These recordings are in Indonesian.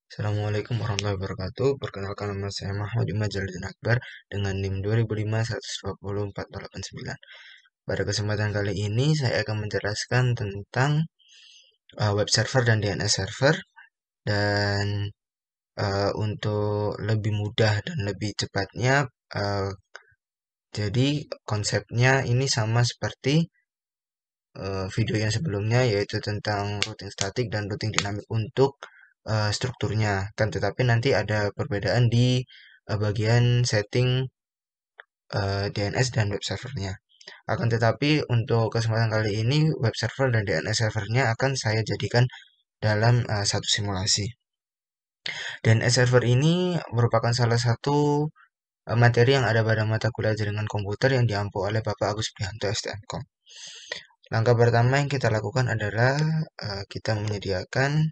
Assalamualaikum warahmatullahi wabarakatuh. Perkenalkan nama saya Muhammad Imad Jalaluddin Akbar dengan NIM 2005-120-4089. Pada kesempatan kali ini saya akan menjelaskan tentang web server dan DNS server dan untuk lebih mudah dan lebih cepatnya jadi konsepnya ini sama seperti video yang sebelumnya, yaitu tentang routing statik dan routing dinamik untuk strukturnya. Kan tetapi nanti ada perbedaan di bagian setting DNS dan web servernya. Akan tetapi untuk kesempatan kali ini web server dan DNS servernya akan saya jadikan dalam satu simulasi. DNS server ini merupakan salah satu materi yang ada pada mata kuliah jaringan komputer yang diampu oleh Bapak Agus Prihanto STMKOM. Langkah pertama yang kita lakukan adalah kita menyediakan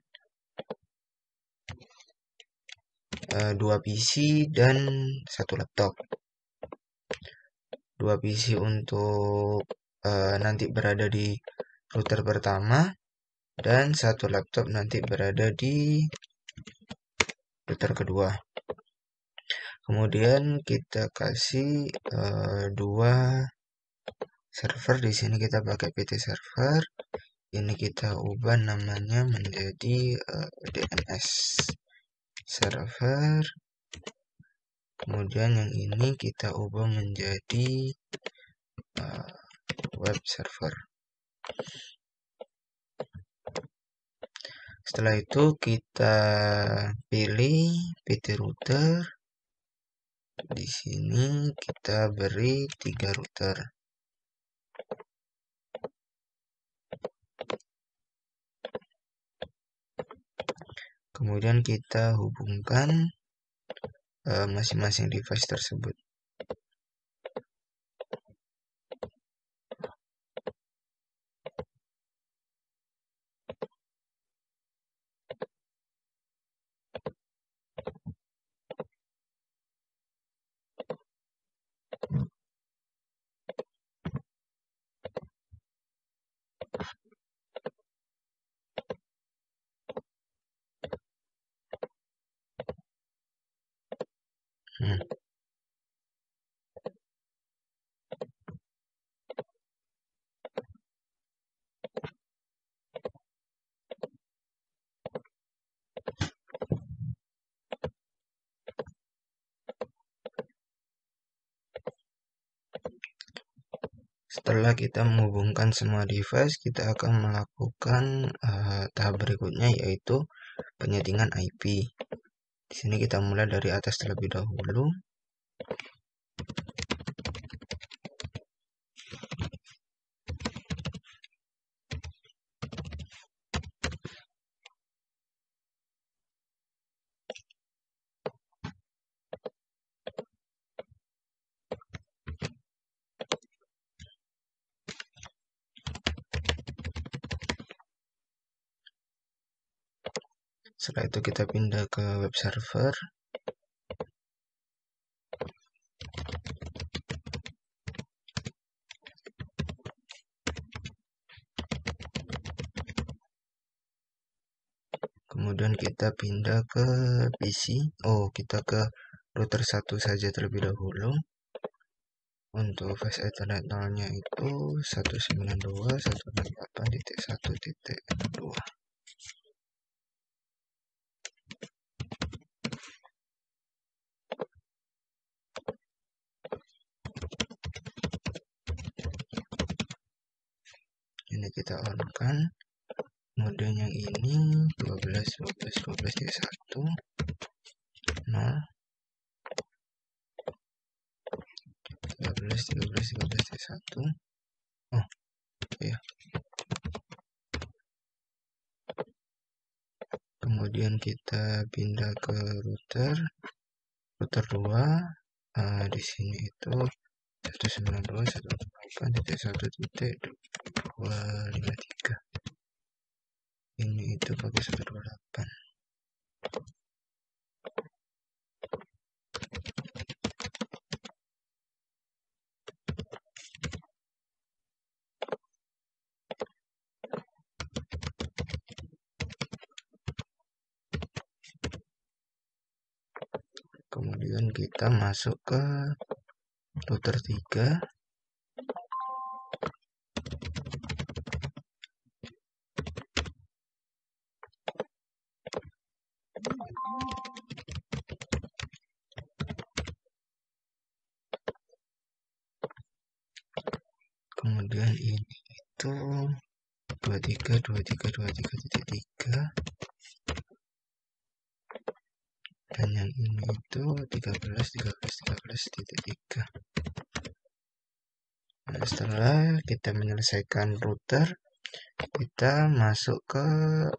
dua PC dan satu laptop. Dua PC untuk nanti berada di router pertama dan satu laptop nanti berada di router kedua. Kemudian kita kasih dua server. Di sini kita pakai PT server. Ini kita ubah namanya menjadi DNS server. Kemudian yang ini kita ubah menjadi web server. Setelah itu kita pilih PT router. Di sini kita beri 3 router. Kemudian kita hubungkan masing-masing device tersebut. Setelah kita menghubungkan semua device, kita akan melakukan tahap berikutnya, yaitu penyetingan IP. Di sini kita mulai dari atas terlebih dahulu. Setelah itu kita pindah ke web server. Kemudian kita pindah ke PC. Kita ke router 1 saja terlebih dahulu. Untuk fast ethernet 0-nya itu 192.168.1.2. Ini kita on kan. Kemudian yang ini 12.12.12.1 0 13.13.13.1. Kemudian kita pindah ke router 2. Di sini itu 192.168.1.253. Ini itu pakai 128. kita masuk ke router 3. Kemudian ini itu 23.23.23.3, dan yang ini itu 13.13.13.3. Nah, setelah kita menyelesaikan router, kita masuk ke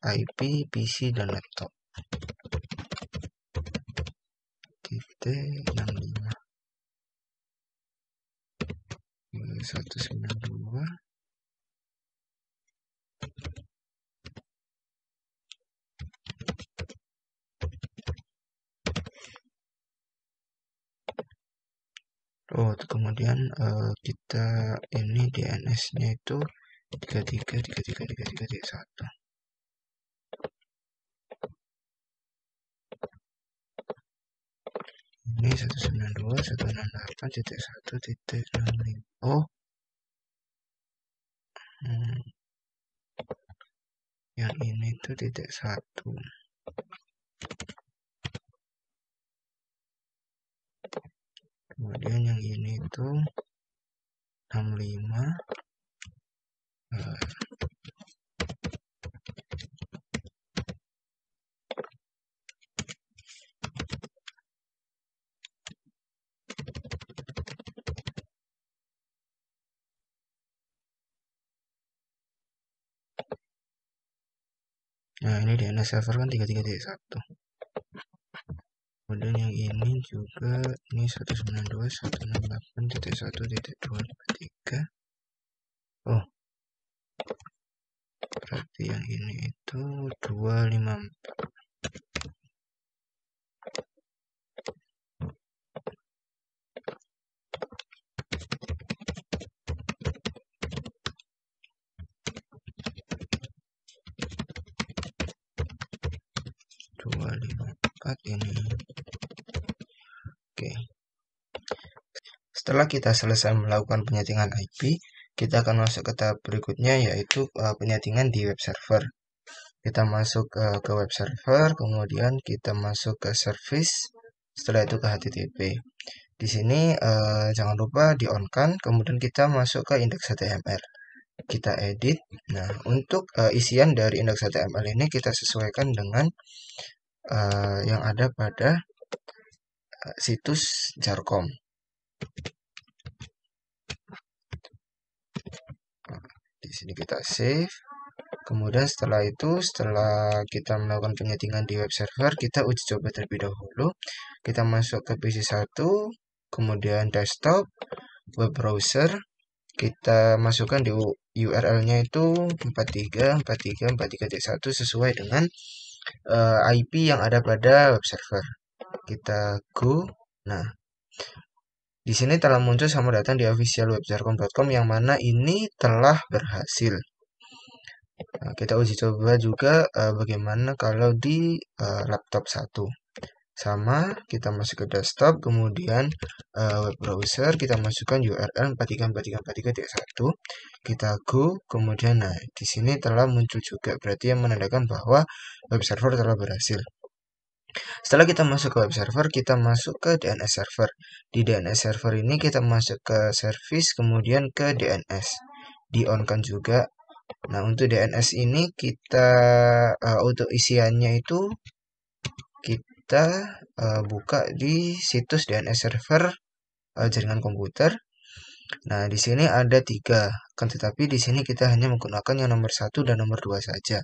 IP PC dan laptop. .65 192. Kemudian kita ini DNS-nya itu 33.33.33.1. Ini 192.168.1.65. Yang ini tuh .1. Kemudian yang ini itu 65. Nah, ini DNS server kan 33.1. Kemudian yang ini juga ini 192.168.1.253. Berarti yang ini itu 254. Ini. Oke. Setelah kita selesai melakukan penyetingan IP, kita akan masuk ke tahap berikutnya, yaitu penyetingan di web server. Kita masuk ke web server, kemudian kita masuk ke service, setelah itu ke HTTP. Di sini jangan lupa di-on-kan, kemudian kita masuk ke index.html. Kita edit. Nah, untuk isian dari index.html ini kita sesuaikan dengan yang ada pada situs Jarkom. Di sini kita save. Kemudian setelah kita melakukan penyetingan di web server, kita uji coba terlebih dahulu. Kita masuk ke PC1, kemudian desktop, web browser. Kita masukkan di URL-nya itu 43.43.43.1 sesuai dengan IP yang ada pada web server. Kita go. Nah, di sini telah muncul selamat datang di official webjarkom.com yang mana ini telah berhasil. Nah, kita uji coba juga bagaimana kalau di laptop 1. Sama, kita masuk ke desktop, kemudian web browser, kita masukkan URL 43.43.43.1. Kita go, kemudian nah di sini telah muncul juga, berarti yang menandakan bahwa web server telah berhasil. Setelah kita masuk ke web server, kita masuk ke DNS server. Di DNS server ini kita masuk ke service, kemudian ke DNS. Di-on-kan juga. Nah, untuk DNS ini kita untuk isiannya itu kita buka di situs DNS server jaringan komputer. Nah, di sini ada 3, kan tetapi di sini kita hanya menggunakan yang nomor 1 dan nomor 2 saja.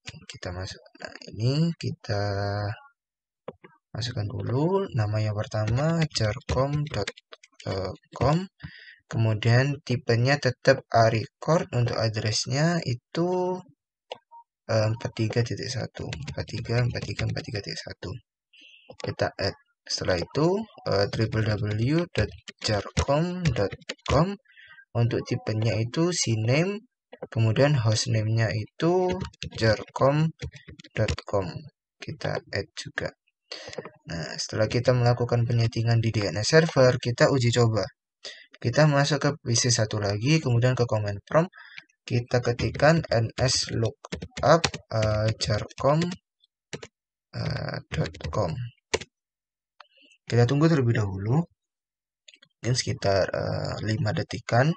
Kita masuk. Nah, ini kita masukkan dulu nama yang pertama jarkom.com. Kemudian tipenya tetap record, untuk addressnya itu 43.1 43.43.1. Kita add. Setelah itu www.jarkom.com. Untuk tipenya itu cname, kemudian hostname-nya itu jarkom.com. Kita add juga. Nah, setelah kita melakukan penyetingan di DNS server, kita uji coba. Kita masuk ke PC satu lagi, kemudian ke command prompt, kita ketikkan nslookup jarcom.com. Kita tunggu terlebih dahulu, mungkin sekitar 5 detikan.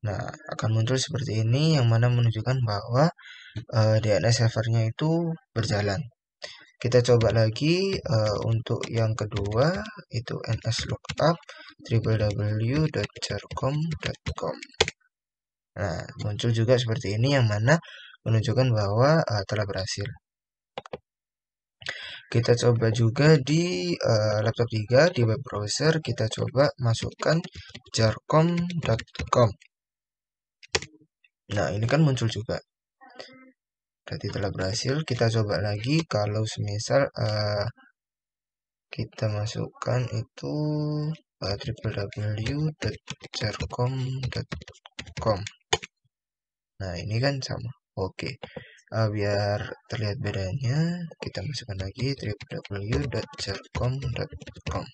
Nah, akan muncul seperti ini yang mana menunjukkan bahwa DNS servernya itu berjalan. Kita coba lagi untuk yang kedua, itu nslookup www.jarcom.com. Nah, muncul juga seperti ini yang mana menunjukkan bahwa telah berhasil. Kita coba juga di laptop 3 di web browser, kita coba masukkan jarcom.com. Nah, ini kan muncul juga. Berarti telah berhasil. Kita coba lagi kalau semisal kita masukkan itu www.jarcom.com. Nah, ini kan sama. Oke. Biar terlihat bedanya, kita masukkan lagi www.jarcom.com.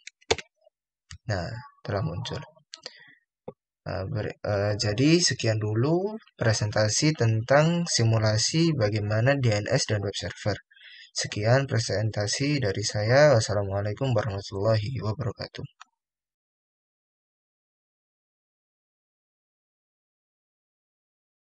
Nah, telah muncul. Jadi sekian dulu presentasi tentang simulasi bagaimana DNS dan web server. Sekian presentasi dari saya. Wassalamualaikum warahmatullahi wabarakatuh.